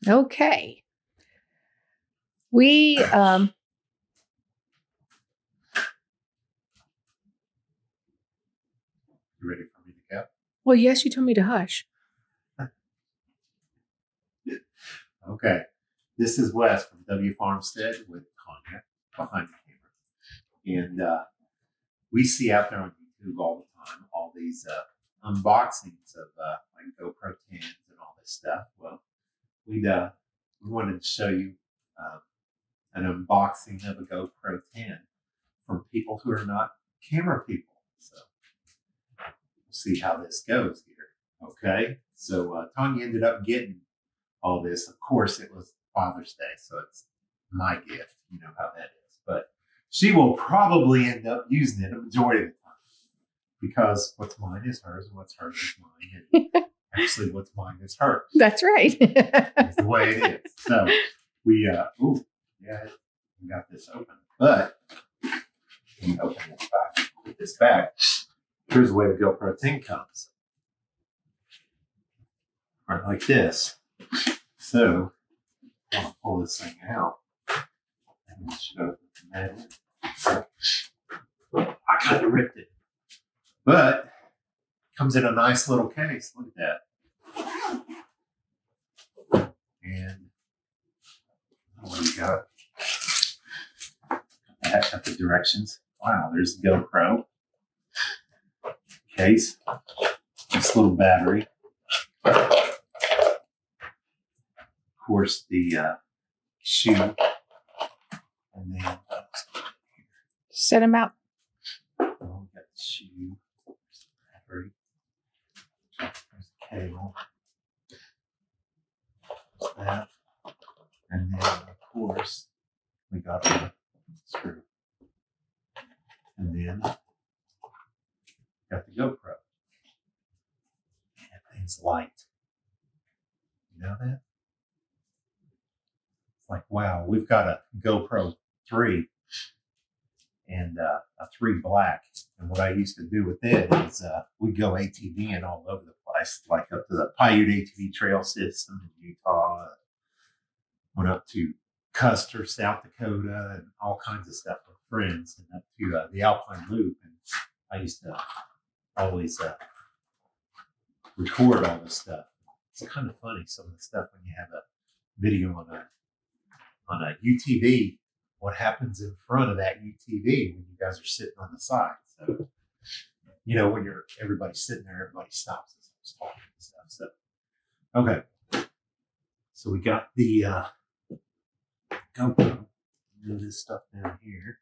Okay. We, You ready for me to go? well, yes, you told me to hush. Okay. This is Wes from W Farmstead with Tanya behind the camera. And we see out there on YouTube all the time all these unboxings of like GoPro 10s and all this stuff. Well, we wanted to show you an unboxing of a GoPro 10 from people who are not camera people. So we'll see how this goes here. Okay. So Tanya ended up getting all this. Of course, it was Father's Day, so it's my gift. You know how that is. But she will probably end up using it a majority of the time because what's mine is hers and what's hers is mine. And actually, what's mine is hers. That's right. That's the way it is. So we, we got this open. But we open this back. With this back, here's the way the GoPro 10 comes. Right like this. So I'll pull this thing out and show that in. I kind of ripped it, but it comes in a nice little case. Look at that. And what do you got? Got the directions. Wow, there's the GoPro case. This little battery. Of course, the shoe. And then Set them out. we got the shoe. There's the battery. There's the cable. That. And then, of course, we got the screw. And then got the GoPro. And that thing's light. You know that? It's like, wow, we've got a GoPro 3 and a 3 black. And what I used to do with it is we'd go ATVing all over the place, like up to the Paiute ATV trail system in Utah. Went up to Custer, South Dakota, and all kinds of stuff with friends, and up to the Alpine Loop. And I used to always record all this stuff. It's kind of funny, some of the stuff when you have a video on a UTV, what happens in front of that UTV when you guys are sitting on the side. So, you know, when everybody's sitting there, everybody stops and starts talking and stuff. So, okay. So we got the GoPro. Move this stuff down here.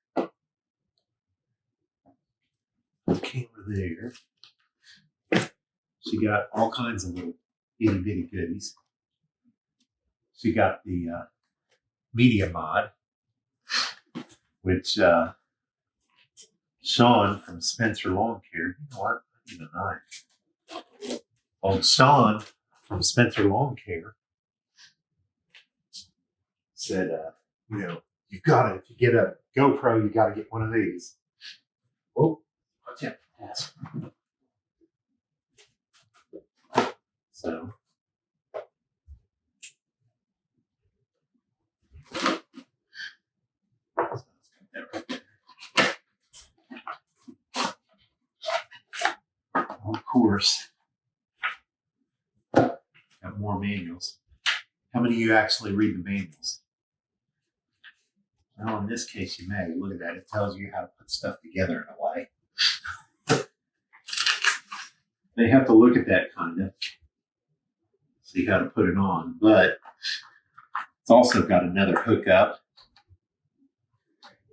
The camera there. She got all kinds of little itty bitty goodies. She got the media mod, which Sean from Spencer Lawn Care. You know what? I need a knife. Old Sean from Spencer Lawn Care said, you know, you've got to, if you get a GoPro, you got to get one of these. Oh, watch out. So, of course, got more manuals. How many of you actually read the manuals? Well, in this case, you may. Look at that. It tells you how to put stuff together in a way. They have to look at that kind of. So you got to put it on. But it's also got another hookup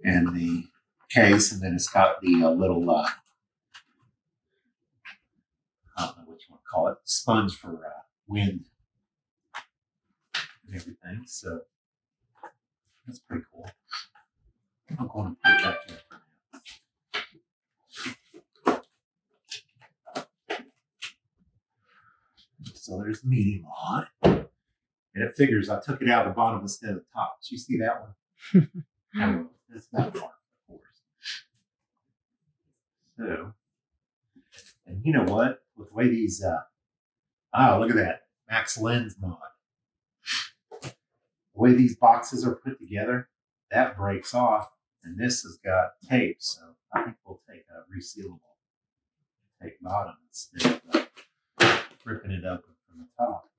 and the case, and then it's got the little, I don't know what you want to call it, sponge for wind and everything. So that's pretty cool. I'm going to put it back here for now. So there's the medium mod. And it figures I took it out of the bottom instead of the top. Did you see that one? That's about far, of course. So, and you know what? With the way these, look at that. Max Lens mod. the way these boxes are put together, that breaks off, and this has got tape, so I think we'll take a resealable tape bottom instead of ripping it open from the top.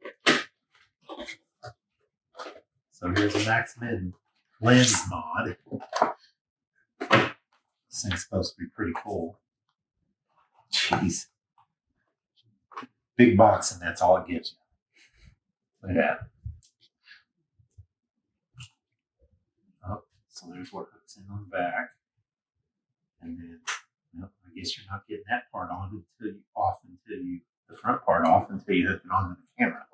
So here's a Max Min lens mod. This thing's supposed to be pretty cool. Jeez. Big box, and that's all it gives you. Look at that. Oh, so there's what hooks in on the back. And then, well, I guess you're not getting that part on until the front part off until you hook it onto the camera.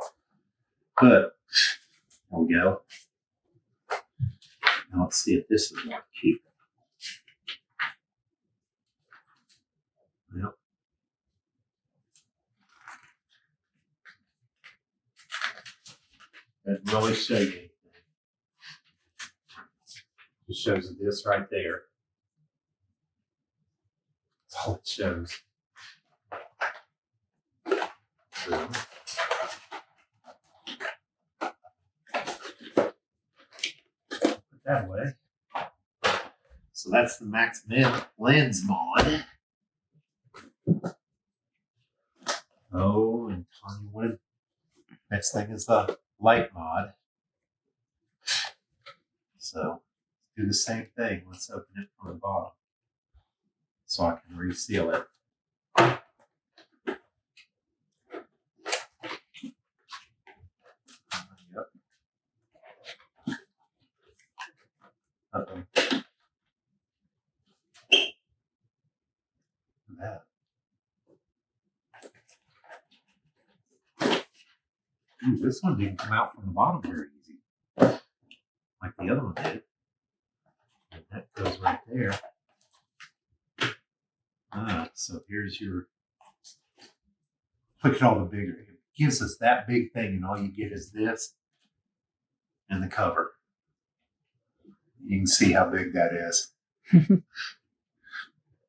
But, there we go. Now let's see if this is more cute. Well, doesn't really show you anything. It shows you this right there. That's all it shows. So, put that away. So that's the Max Min lens mod. Oh, and Tanya Wood. Next thing is the light mod. So do the same thing. Let's open it from the bottom so I can reseal it. Yep. Uh-oh. Look at that. Ooh, this one didn't come out from the bottom very easy, like the other one did. And that goes right there. So here's your, look at all the bigger, it gives us that big thing, and all you get is this and the cover. You can see how big that is.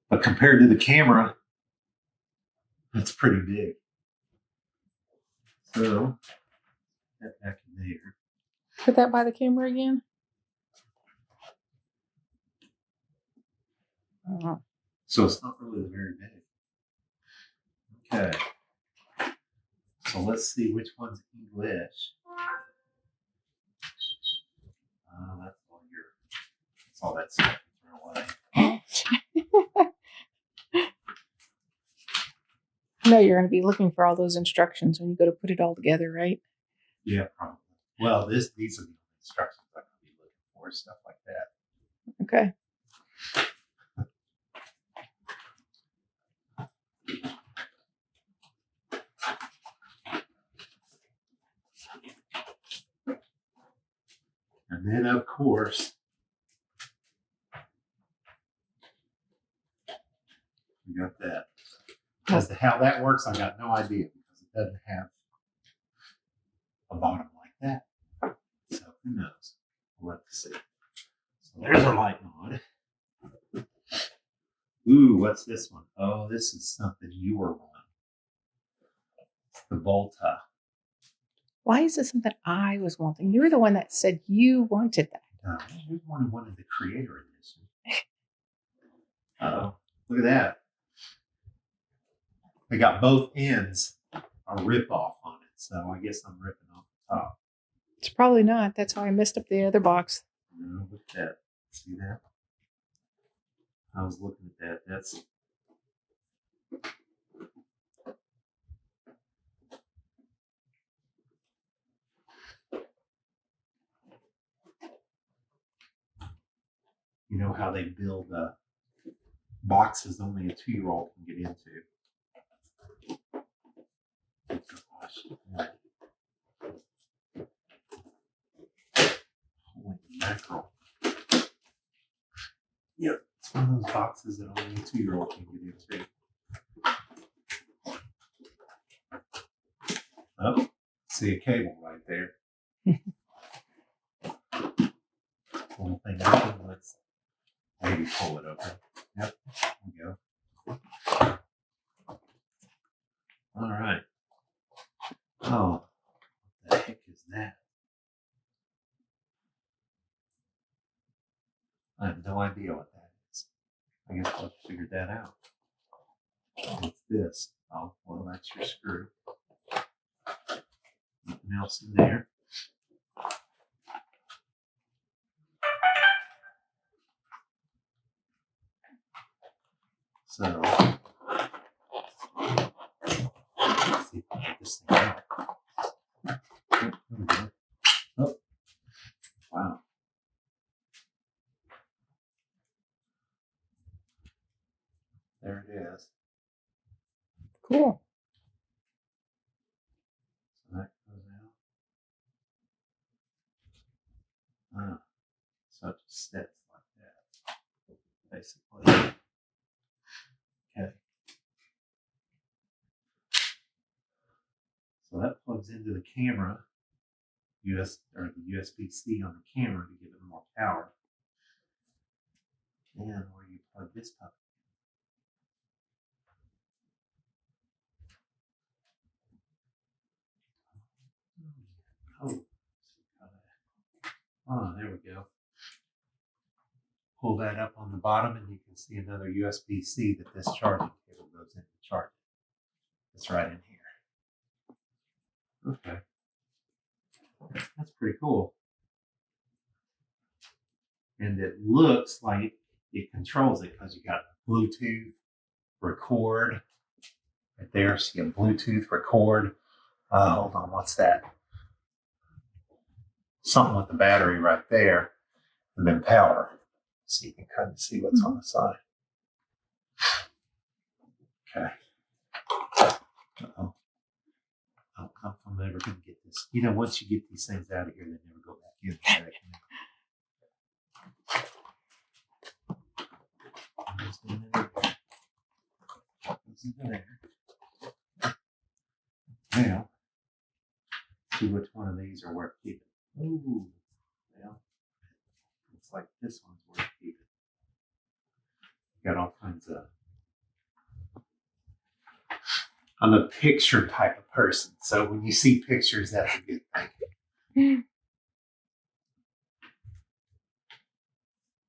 But compared to the camera, it's pretty big. So, that back in there. Put that by the camera again. Oh. So it's not really very big. Okay. So let's see which one's English. That's all that stuff you throw away. No, you're going to be looking for all those instructions when you go to put it all together, right? Yeah, probably. Well, these are the instructions I'm going to be looking for, stuff like that. Okay. And then, of course, we got that. As to how that works, I got no idea because it doesn't have a bottom like that. So who knows? We'll have to see. So there's our light mod. Ooh, what's this one? Oh, this is something you were on. It's the Volta. Why is this something I was wanting? You were the one that said you wanted that. You're the one who wanted the creator edition. Uh-oh. Look at that. They got both ends a rip off on it. So I guess I'm ripping off the top. It's probably not. That's why I messed up the other box. No, look at that. See that? I was looking at that. That's you know how they build boxes only a 2-year-old can get into. Gosh. Holy mackerel. Yep, it's one of those boxes that only a 2-year-old can get into. Oh, see a cable right there. One thing open, let's maybe pull it open. Yep, there we go. All right. Oh, what the heck is that? I have no idea what that is. I guess I'll figure that out. What's this? Oh, well, that's your screw. Nothing else in there. So, let's see if I can get this thing out. Oh, there we go. Oh, wow. There it is. Cool. So that goes out. So it just sits like that, basically. Okay. So that plugs into the camera, the USB-C on the camera to give it more power. And where you plug this puppy. Oh, there we go. Pull that up on the bottom and you can see another USB-C that this charging cable goes in to charge it. It's right in here. Okay. That's pretty cool. And it looks like it controls it because you got Bluetooth, record right there. So you have Bluetooth, record. Hold on, what's that? Something with the battery right there, and then power. So you can kind of see what's on the side. Okay. Uh-oh. I don't know if I'm ever going to get this. You know, once you get these things out of here, they never go back in. Now, see which one of these are worth keeping. Ooh, well, looks like this one's worth keeping. Got all kinds of. I'm a picture type of person, so when you see pictures, that's a good thing.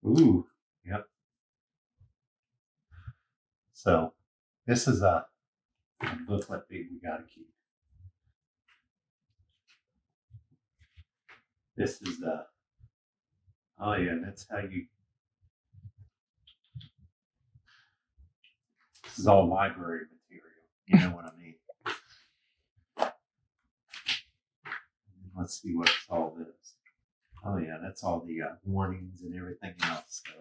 Ooh, yep. So this is a booklet that we got to keep. This is oh yeah, that's how you. This is all library material. You know what I mean? Let's see what all this. Oh yeah, that's all the warnings and everything else. So.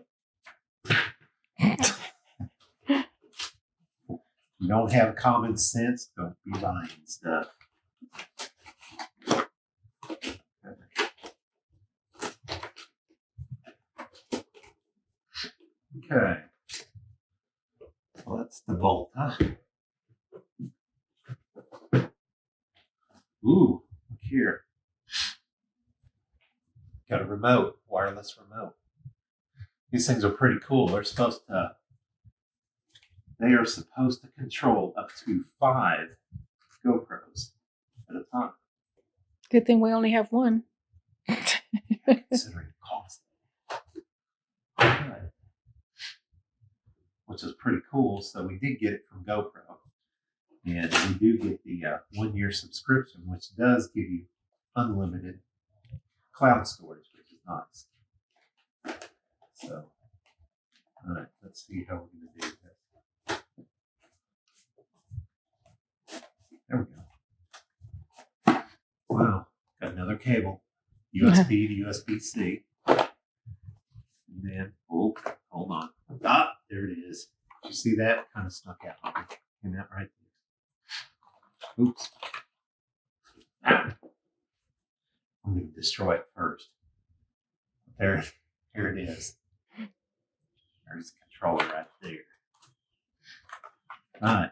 You don't have common sense, don't be buying stuff. Okay. Well, that's the Volta. Ooh, look here. Got a remote, wireless remote. These things are pretty cool. They are supposed to control up to 5 GoPros at a time. Good thing we only have one. Considering the cost. Right. Which is pretty cool. So we did get it from GoPro. And we do get the 1-year subscription, which does give you unlimited cloud storage, which is nice. So, all right, let's see how we're going to do this. There we go. Wow, got another cable, USB to USB-C. And then, oh, hold on. Ah, there it is. Did you see that? Kind of snuck out. Came out right there. Oops. Ah. I'm going to destroy it first. Here it is. There's the controller right there. All right.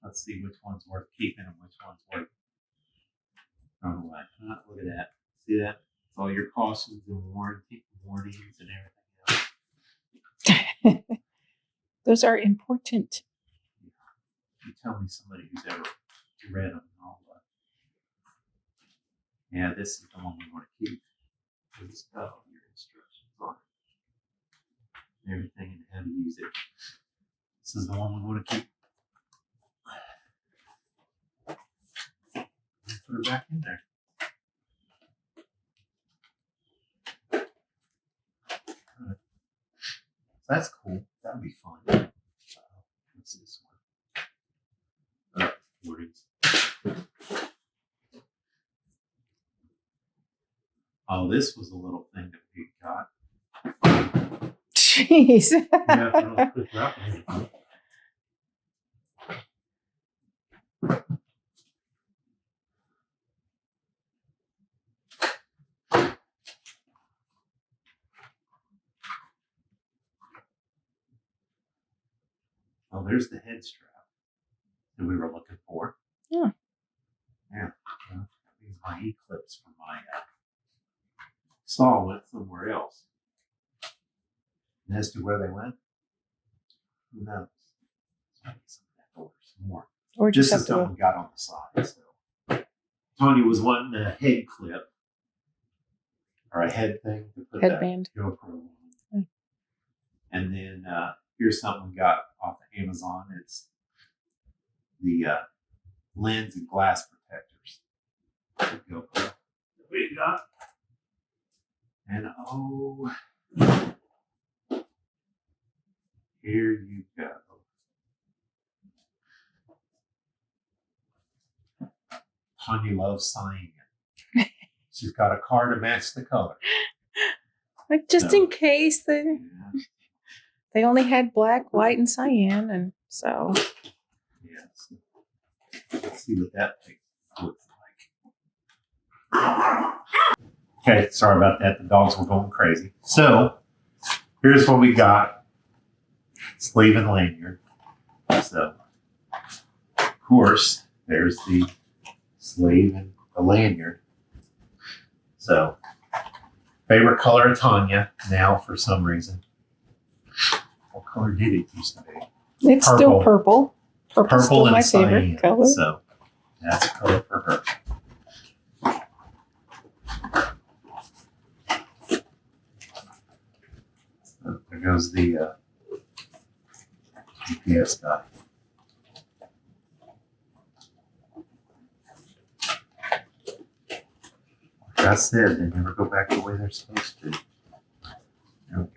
Let's see which one's worth keeping and which one's worth throwing away. Look at that. See that? It's all your cautions and warnings and everything else. Those are important. You tell me somebody who's ever read them and all that. Yeah, this is the one we want to keep. Please follow your instructions on it. use it. This is the one we want to keep. Put her back in there. Right. That's cool. That'll be fun. What's this one? Warnings. Oh, this was a little thing that we got. Jeez. Yeah, for a little quick wrap. Oh, there's the head strap that we were looking for. Yeah. Yeah. These are my E-clips from my saw went somewhere else. And as to where they went, who knows? Some more. Or Just just as have to something got on the side. So Tanya was wanting a head clip or a head thing to put headband. that GoPro on. And then here's something we got off of Amazon. It's the lens and glass protectors. GoPro that we got. And oh, here you go. Tanya loves cyan. She's got a car to match the color. Like just in case they Yeah. only had black, white, and cyan, and so Yes. Let's see what that thing looks like. Okay, sorry about that. The dogs were going crazy. So here's what we got. Sleeve and lanyard. So of course there's the sleeve and the lanyard. So favorite color of Tanya now for some reason. What color did it used to be? it's still purple. Purple's still and my cyan. favorite color. So that's a color for her. So there goes the GPS guy. Like I said, they never go back the way they're supposed to. There we go.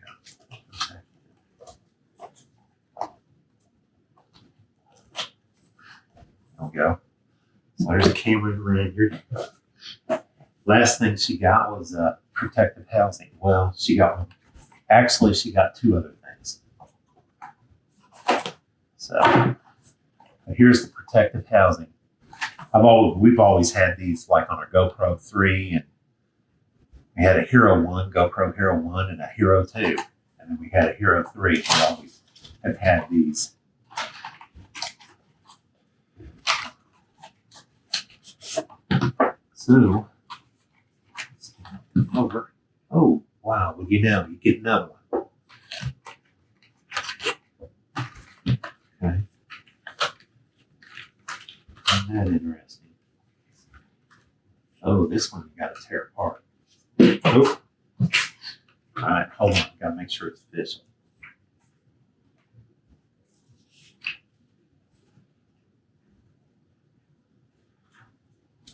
Okay. There we go. So there's a camera lanyard. Last thing she got was protective housing. Well, she got one. Actually, she got two other things. So here's the protective housing. We've always had these like on our GoPro 3, and we had a Hero 1, GoPro Hero 1, and a Hero 2. And then we had a Hero 3. We always have had these. So, over. Oh, wow. Well, you get another one. Okay. Isn't that interesting? Oh, this one you got to tear apart. Oh. All right, hold on. Got to make sure it's official.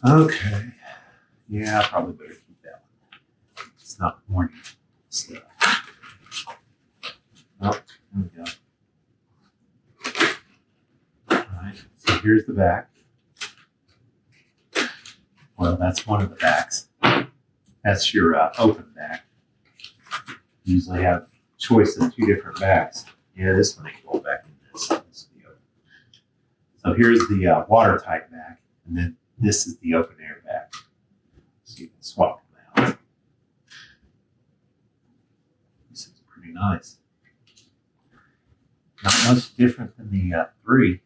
Okay. Yeah, I probably better keep that one. It's not warning stuff. Oh, there we go. All right, so here's the back. Well, that's one of the backs. That's your open back. You usually have choice of two different backs. Yeah, this one ain't going back in this. This will be open. So here's the watertight back, and then this is the open air back. So you can swap them out. This is pretty nice. Not much different than the 3.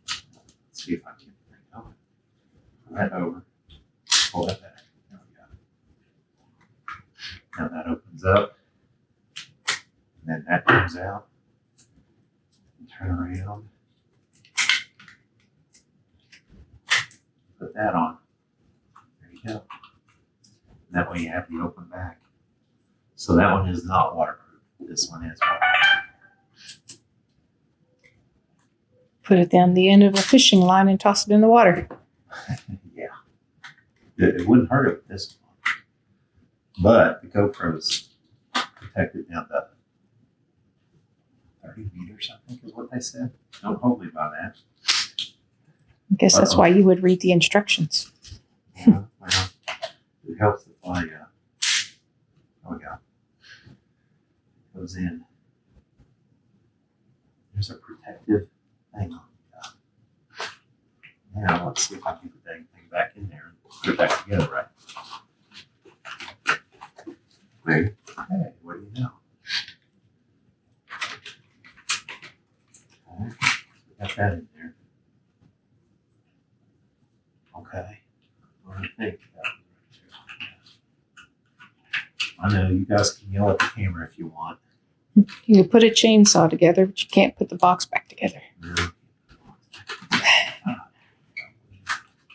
Let's see if I can pull that over. Pull that back. There we go. Now that opens up. And then that comes out. And turn around. Put that on. There you go. And that way you have the open back. So that one is not waterproof. This one is waterproof. Put it down the end of a fishing line and toss it in the water. Yeah. It wouldn't hurt it with this one. But the GoPro's protected down to 30 meters, I think is what they said. Don't hold me by that. I guess that's why you would read the instructions. Yeah, well, it helps if I, oh yeah, goes in. There's a protective thing on it. Now let's see if I can put that thing back in there and put it back together right. Maybe. Hey, what do you know? Okay, got that in there. Okay. What do you think? I know you guys can yell at the camera if you want. You can put a chainsaw together, but you can't put the box back together. No.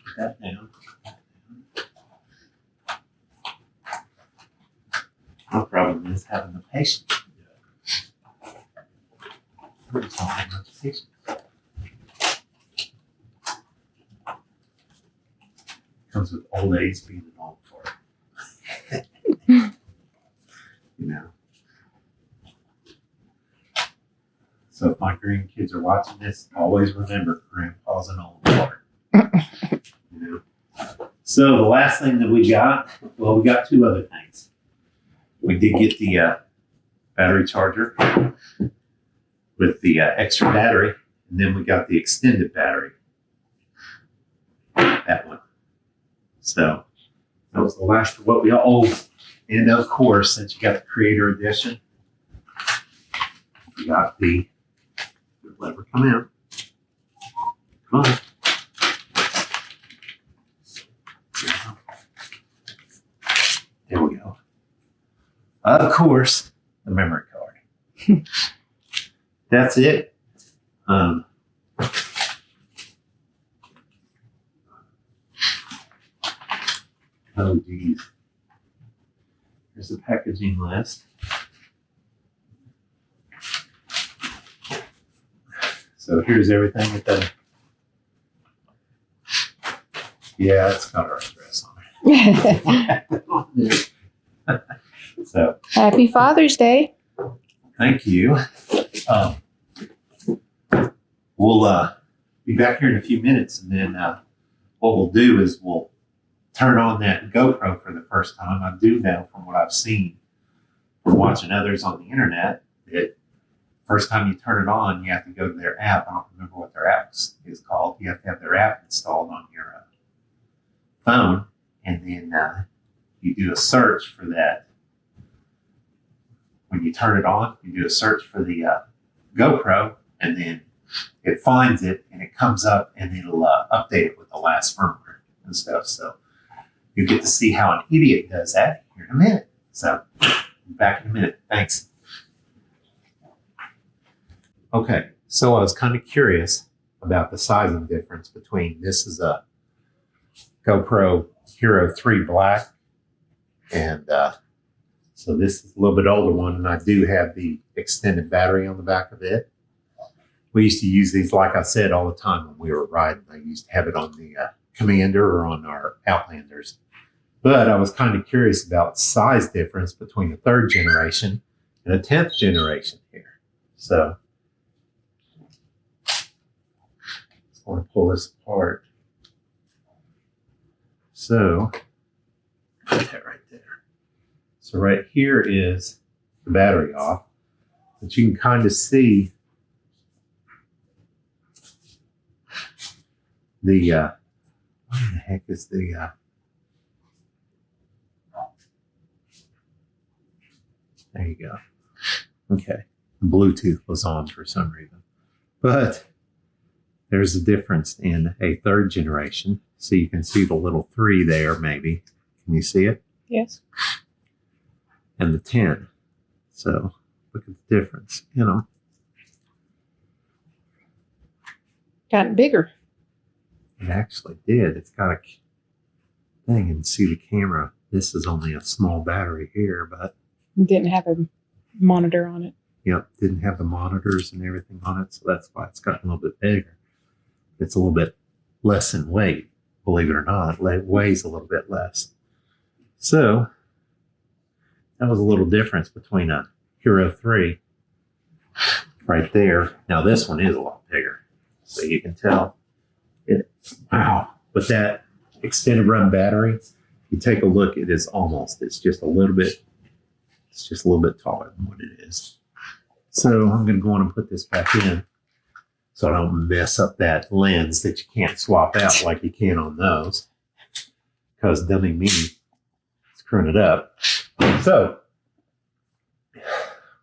Put that down. My problem is having the patience to do it. It's all about patience. Comes with old age being an old for it. You know. So if my grandkids are watching this, always remember Grandpa's an old fart. You know. So the last thing that we got, well, we got two other things. We did get the battery charger with the extra battery, and then we got the extended battery. That one. So that was the last of what we all. And of course, since you got the Creator Edition, we got the lever come out. Come on. There we go. Of course, the memory card. That's it. Oh, geez. Here's the packaging list. So here's everything with the. Yeah, it's got our address on it. So Happy Father's Day. thank you. We'll be back here in a few minutes, and then what we'll do is we'll turn on that GoPro for the first time. I do know from what I've seen from watching others on the internet that first time you turn it on, you have to go to their app. I don't remember what their app is called. You have to have their app installed on your phone, and then you do a search for that. When you turn it on, you do a search for the GoPro, and then it finds it, and it comes up, and it'll update it with the last firmware and stuff. So you get to see how an idiot does that here in a minute. So back in a minute. Thanks. Okay, so I was kind of curious about the sizing difference between this is a GoPro Hero 3 Black, and so this is a little bit older one, and I do have the extended battery on the back of it. We used to use these, like I said, all the time when we were riding. I used to have it on the Commander or on our Outlanders. But I was kind of curious about size difference between a 3rd generation and a 10th generation here. So I want to pull this apart. So put that right there. So right here is the battery off, but you can kind of see the what the heck is the there you go. Okay, Bluetooth was on for some reason, but there's a difference in a 3rd generation. So you can see the little 3 there, maybe. Can you see it? Yes. And the 10. So look at the difference, you know. Gotten bigger. It actually did. It's got a thing, and see the camera. This is only a small battery here, but Didn't have a monitor on it. yep, didn't have the monitors and everything on it, so that's why it's gotten a little bit bigger. it's a little bit less in weight. Believe it or not, it weighs a little bit less. So that was a little difference between a Hero 3 right there. Now this one is a lot bigger, so you can tell it. Wow! With that extended run battery, you take a look. It's just a little bit taller than what it is. So I'm going to go on and put this back in, so I don't mess up that lens that you can't swap out like you can on those, because dummy me screwing it up. So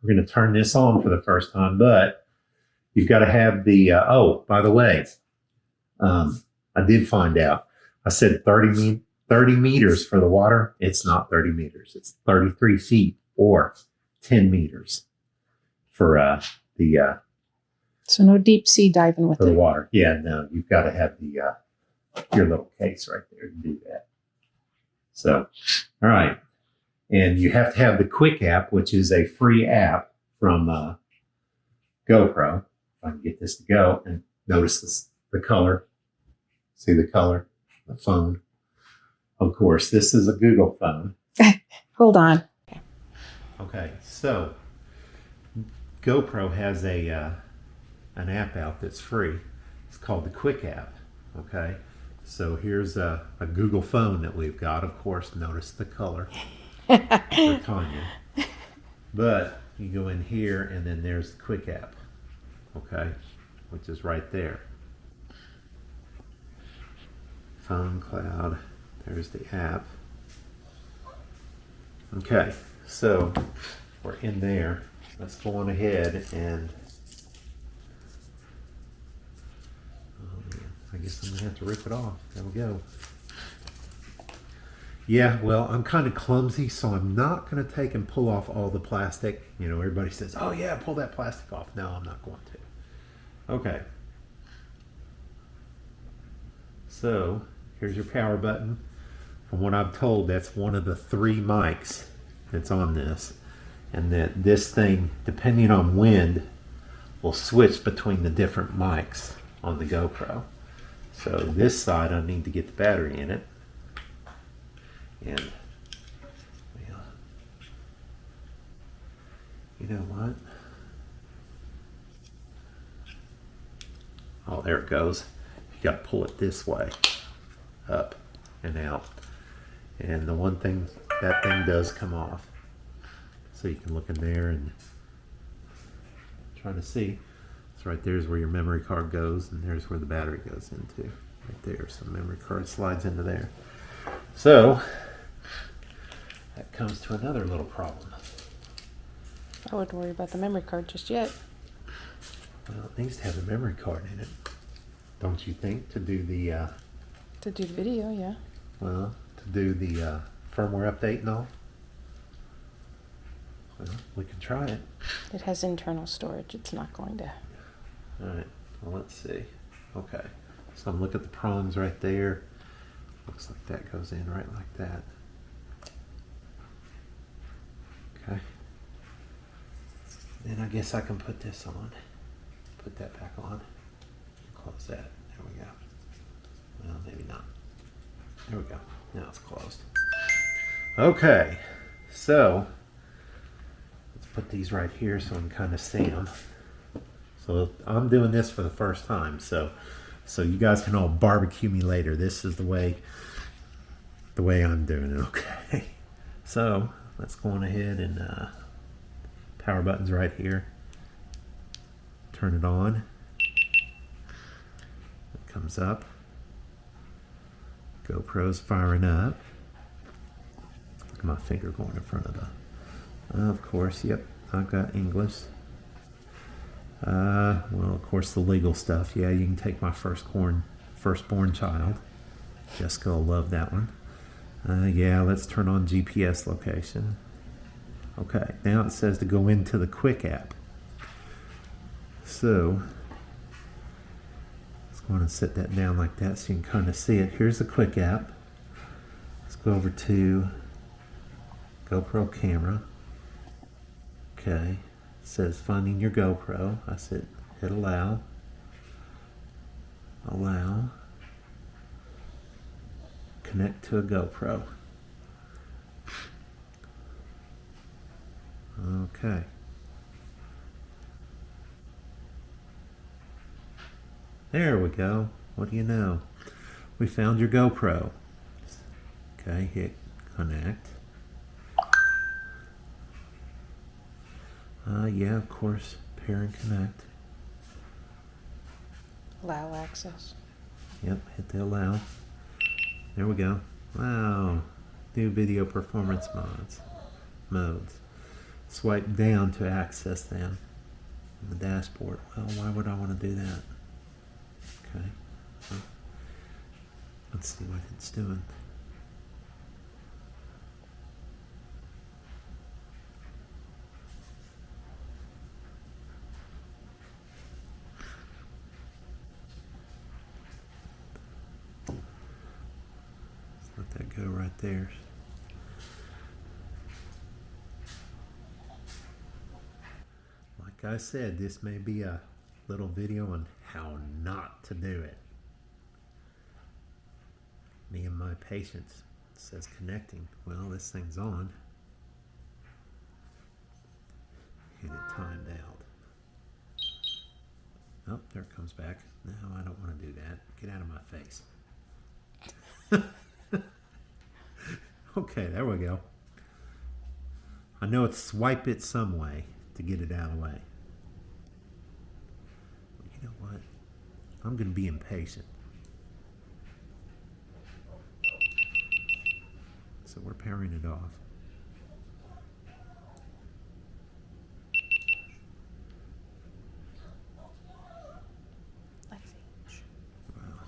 we're going to turn this on for the first time, but you've got to have the, oh, by the way, I did find out. I said 30 meters for the water. It's not 30 meters. It's 33 feet or 10 meters for the So no deep sea diving with for the it. water. Yeah, no, you've got to have the your little case right there to do that. So, all right. And you have to have the Quick app, which is a free app from GoPro. If I can get this to go and notice the color. See the color? The phone. Of course, this is a Google phone. Hold on. Okay, so GoPro has an app out that's free. It's called the Quick app. Okay, so here's a Google phone that we've got. Of course, notice the color for Tanya. But you go in here, and then there's the Quick app. Okay, which is right there. Phone cloud. There's the app. Okay, so we're in there. Let's go on ahead and I guess I'm gonna have to rip it off. There we go. Yeah, well, I'm kind of clumsy, so I'm not gonna take and pull off all the plastic. You know, everybody says, "Oh yeah, pull that plastic off." No, I'm not going to. Okay. So here's your power button. From what I'm told, that's one of the 3 mics that's on this. And that this thing, depending on wind, will switch between the different mics on the GoPro. So this side, I need to get the battery in it. And, well, you know what? Oh, there it goes. You got to pull it this way, up and out. And the one thing, that thing does come off. So you can look in there and try to see. So right there's where your memory card goes, and there's where the battery goes into. Right there, so the memory card slides into there. So that comes to another little problem. I wouldn't worry about the memory card just yet. Well, it needs to have a memory card in it, don't you think, to do the To do the video, yeah. well, to do the firmware update and all? Well, we can try it. It has internal storage. It's not going to. All right, well, let's see. Okay, so I'm looking at the prongs right there. Looks like that goes in right like that. Okay. Then I guess I can put this on. Put that back on. Close that. There we go. Well, maybe not. There we go. Now it's closed. Okay, so let's put these right here so I can kind of see them. So I'm doing this for the first time, so you guys can all barbecue me later. This is the way I'm doing it. Okay, so let's go on ahead and power button's right here. Turn it on. It comes up. GoPro's firing up. Look at my finger going in front of the. Of course, yep, I've got English. Well, of course, the legal stuff. Yeah, you can take my firstborn child. Jessica will love that one. Yeah, let's turn on GPS location. Okay, now it says to go into the Quick app. So let's go on and set that down like that so you can kind of see it. Here's the Quick app. Let's go over to GoPro camera. Okay, it says finding your GoPro. I said hit allow. Allow. Connect to a GoPro. Okay. There we go. What do you know? We found your GoPro. Okay, hit connect. Yeah, of course, pair and connect. Allow access. Yep, hit the allow. There we go. Wow. New video performance modes. Swipe down to access them in the dashboard. Well, why would I want to do that? Okay. Well, let's see what it's doing. Let that go right there. Like I said, this may be a little video on how not to do it. Me and my patience. It says connecting. Well, this thing's on. Hit it timed out. Oh, there it comes back. No, I don't want to do that. Get out of my face. Okay, there we go. I know it's swipe it some way to get it out of the way. You know what? I'm going to be impatient. So we're powering it off. Well,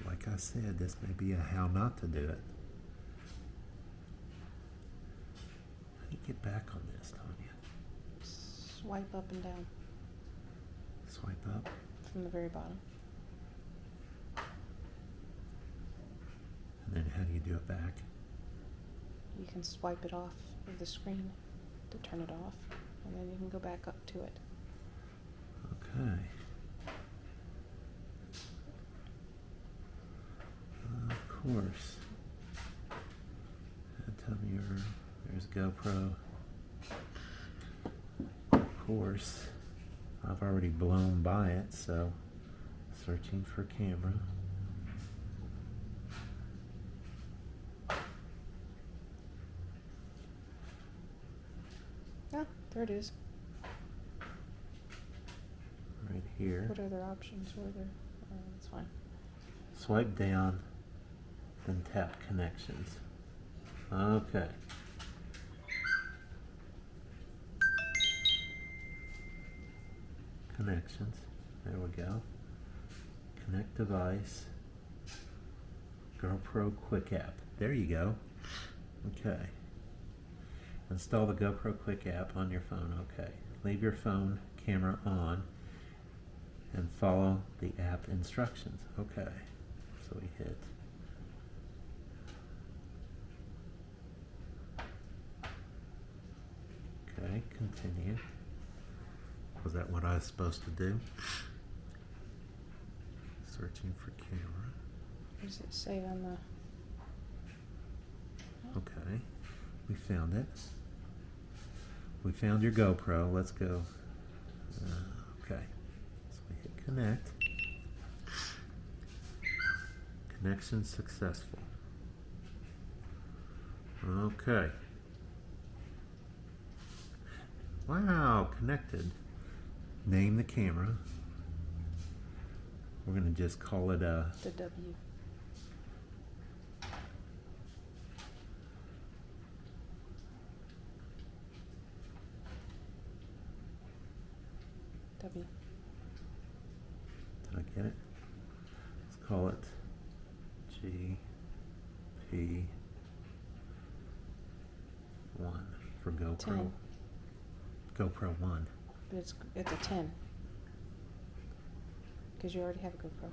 like I said, this may be a how not to do it. How do you get back on this, Tanya? Swipe up and down Swipe up. from the very bottom. And then how do you do it back? You can swipe it off of the screen to turn it off, and then you can go back up to it. Okay. Of course. Tell me there's GoPro. Of course. I've already blown by it, so searching for camera. Ah, there it is. Right here. What other options were there? That's fine. Swipe down, then tap connections. Okay. Connections. There we go. Connect device. GoPro Quick App. There you go. Okay. Install the GoPro Quick App on your phone. Okay. Leave your phone camera on and follow the app instructions. Okay. So we hit okay, continue. Was that what I was supposed to do? Searching for camera. What does it say on the... Okay, we found it. We found your GoPro. Let's go. Okay, so we hit connect. Connection successful. Okay. Wow, connected. Name the camera. We're going to just call it a... The W. W. Did I get it? Let's call it GP1 for GoPro. 10. GoPro 1. But it's a 10. Because you already have a GoPro.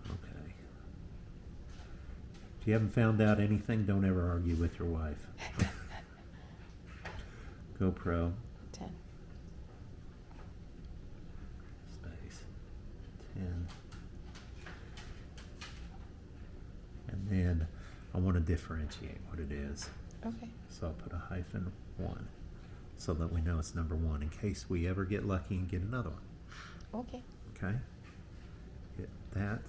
Okay. If you haven't found out anything, don't ever argue with your wife. GoPro. 10. Space. 10. And then I want to differentiate what it is. Okay. So I'll put a -1 so that we know it's number 1 in case we ever get lucky and get another one. Okay. Okay? Hit that.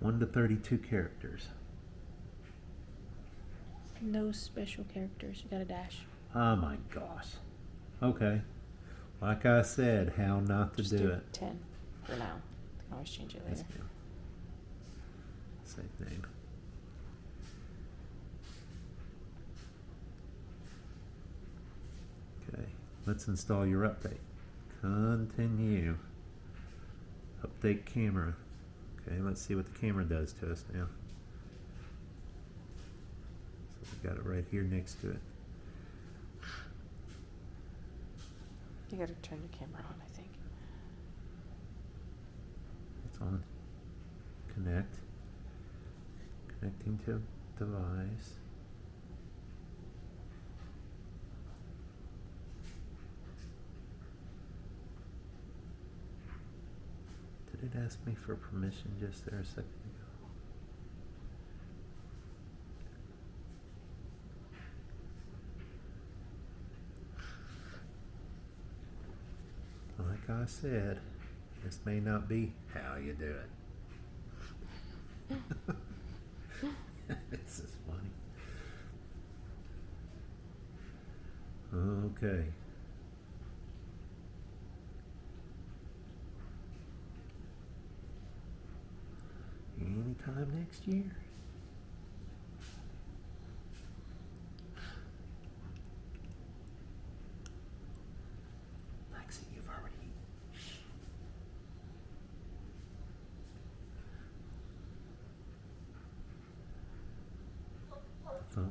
1 to 32 characters. No special characters. You got a dash. Oh my gosh. Okay. Like I said, how not to Just do it. 10 for now. You can always change it Yes, later. ma'am. Same name. Okay, let's install your update. Continue. Update camera. Okay, let's see what the camera does to us now. So we got it right here next to it. You got to turn your camera on, I think. It's on. Connect. Connecting to device. Did it ask me for permission just there a second ago? Like I said, this may not be how you do it. This is funny. Okay. Anytime next year. Lexi, you've already eaten. Oh.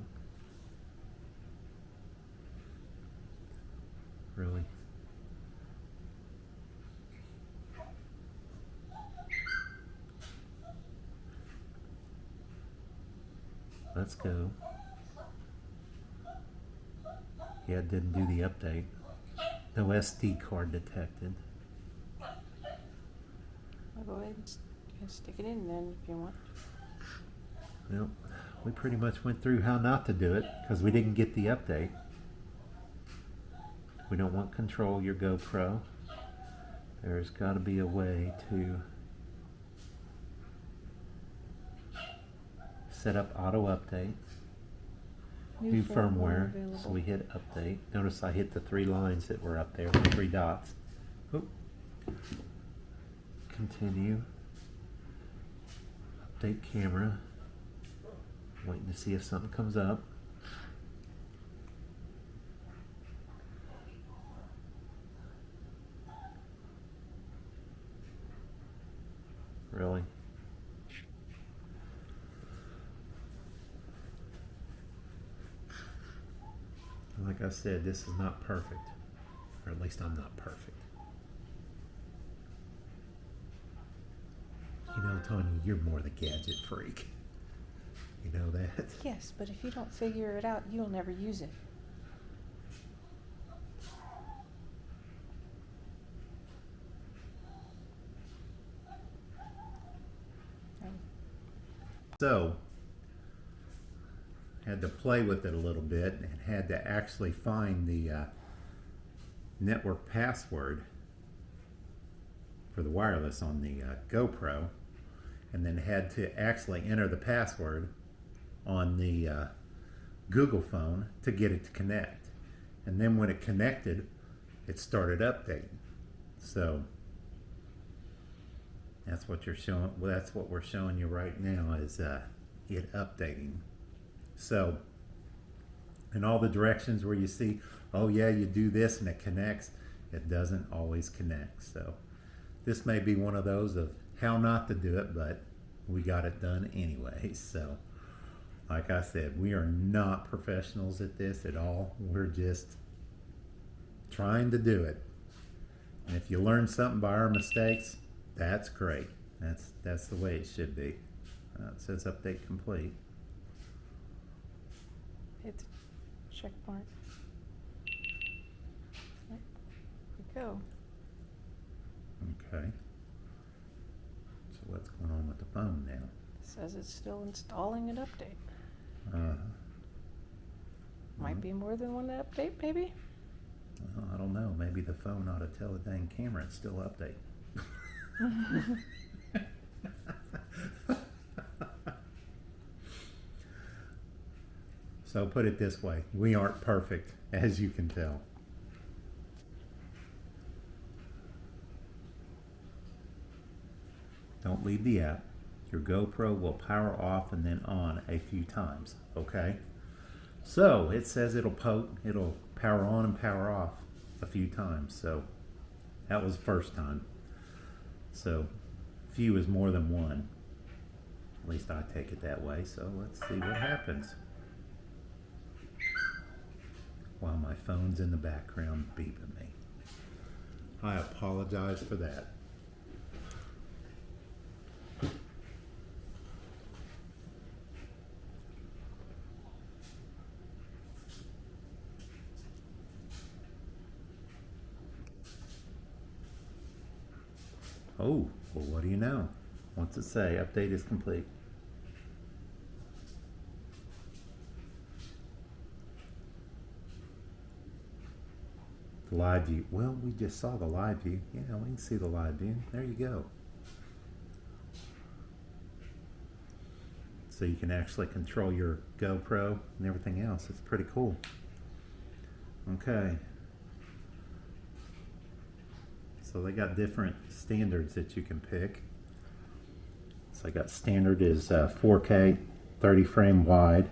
Really? Let's go. Yeah, it didn't do the update. No SD card detected. I'll go ahead and you can stick it in then if you want. Well, we pretty much went through how not to do it because we didn't get the update. We don't want control your GoPro. There's got to be a way to set up auto update. New firmware. available. So we hit update. Notice I hit the 3 lines that were up there, the 3 dots. Oop. Continue. Update camera. Waiting to see if something comes up. Really? Like I said, this is not perfect. Or at least I'm not perfect. You know, Tanya, you're more the gadget freak. You know that? Yes, but if you don't figure it out, you'll never use it. So, had to play with it a little bit and had to actually find the network password for the wireless on the GoPro, and then had to actually enter the password on the Google phone to get it to connect. And then when it connected, it started updating. So that's what you're showing. Well, that's what we're showing you right now is it updating. So in all the directions where you see, oh yeah, you do this and it connects, it doesn't always connect. So this may be one of those of how not to do it, but we got it done anyway. So like I said, we are not professionals at this at all. We're just trying to do it. And if you learn something by our mistakes, that's great. That's the way it should be. It says update complete. hit the check mark. There we go. Okay. So what's going on with the phone now? Says it's still installing an update. Might Well, be more than one update, maybe? well, I don't know. Maybe the phone ought to tell the dang camera it's still update. So put it this way, we aren't perfect, as you can tell. Don't leave the app. Your GoPro will power off and then on a few times, okay? So it says it'll power on and power off a few times. So that was the first time. So few is more than one. At least I take it that way. So let's see what happens. While my phone's in the background beeping me. I apologize for that. Oh, well, what do you know? What's it say? Update is complete. The live view. Well, we just saw the live view. Yeah, we can see the live view. There you go. So you can actually control your GoPro and everything else. It's pretty cool. Okay. So they got different standards that you can pick. So I got standard is 4K 30 frame wide.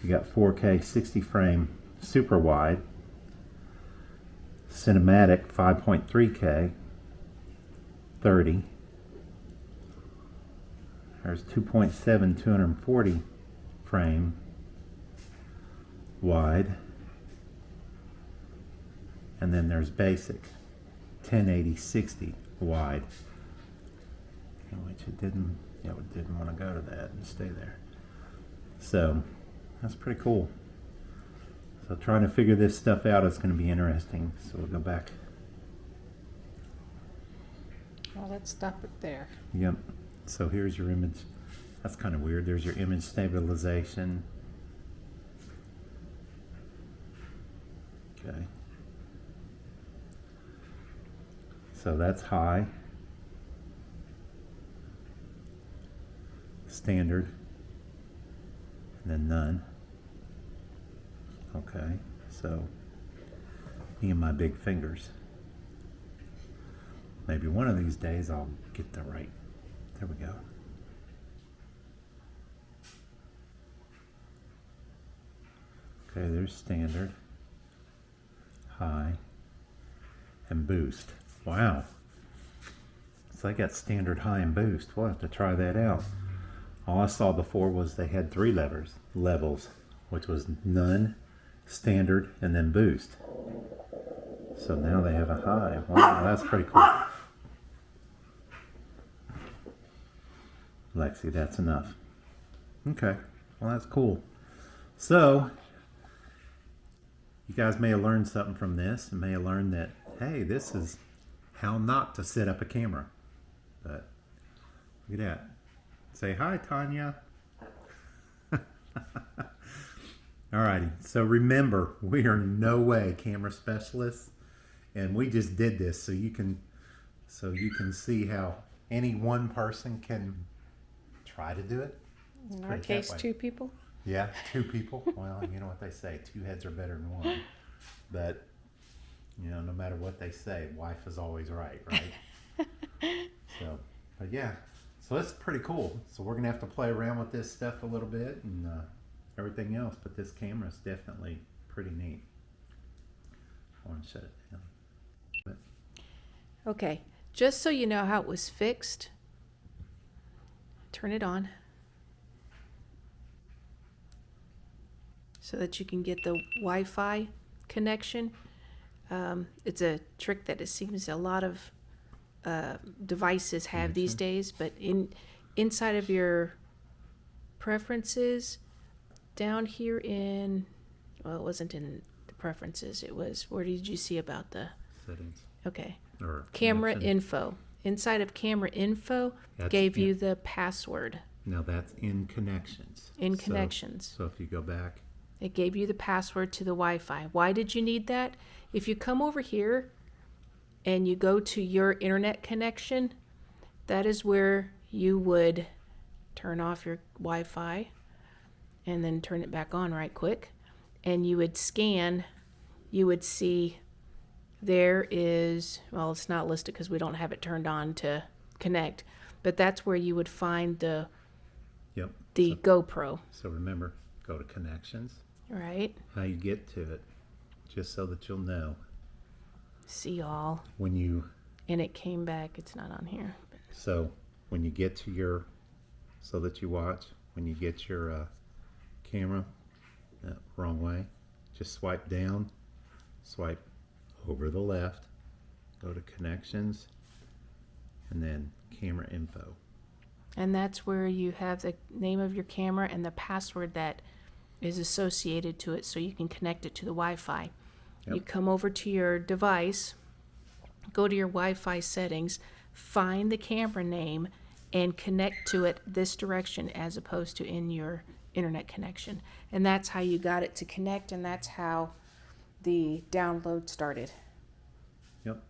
You got 4K 60 frame super wide. Cinematic 5.3K 30. There's 2.7 240 frame wide. And then there's basic 1080 60 wide, which it didn't want to go to that and stay there. So that's pretty cool. So trying to figure this stuff out is going to be interesting. So we'll go back. Well, let's stop it there. Yep. So here's your image. That's kind of weird. There's your image stabilization. Okay. So that's high, standard, and then none. Okay, so me and my big fingers. Maybe one of these days I'll get the right. There we go. Okay, there's standard, high, and boost. Wow. So I got standard, high, and boost. We'll have to try that out. All I saw before was they had 3 levels, which was none, standard, and then boost. So now they have a high. Wow, that's pretty cool. Lexi, that's enough. Okay, well that's cool. So, you guys may have learned something from this, and may have learned that, hey, this is how not to set up a camera. But look at that. Say hi, Tanya. Alrighty, so remember, we are no way camera specialists, and we just did this so you can see how any one person can try to do it. In our case, 2 people. Yeah, 2 people. Well, you know what they say, 2 heads are better than one. But you know, no matter what they say, wife is always right? So, but yeah, so that's pretty cool. So we're gonna have to play around with this stuff a little bit and everything else. But this camera is definitely pretty neat. I want to shut it down. But, Okay, just so you know how it was fixed, turn it on so that you can get the Wi-Fi connection. It's a trick that it seems a lot of devices have these days, but inside of your preferences, down here in, well, it wasn't in the preferences. It was, where did you see about the, Settings. okay. Or Camera connection. info. Inside of camera info That's gave in- you the password. Now that's in connections. In So- connections. So if you go back, It gave you the password to the Wi-Fi. Why did you need that? If you come over here and you go to your internet connection, that is where you would turn off your Wi-Fi and then turn it back on right quick. And you would scan, you would see there is, well, it's not listed because we don't have it turned on to connect, but that's where you would find the yep. GoPro, So remember, go to connections. right? How you get to it, just so that you'll know See all. when you. And it came back, it's not on here. So when you get to your, so that you watch, when you get your camera, wrong way, just swipe down, swipe over the left, go to connections, and then camera info. And that's where you have the name of your camera and the password that is associated to it so you can connect it to the Wi-Fi. Yep. You come over to your device, go to your Wi-Fi settings, find the camera name, and connect to it this direction as opposed to in your internet connection. And that's how you got it to connect, and that's how the download started. Yep.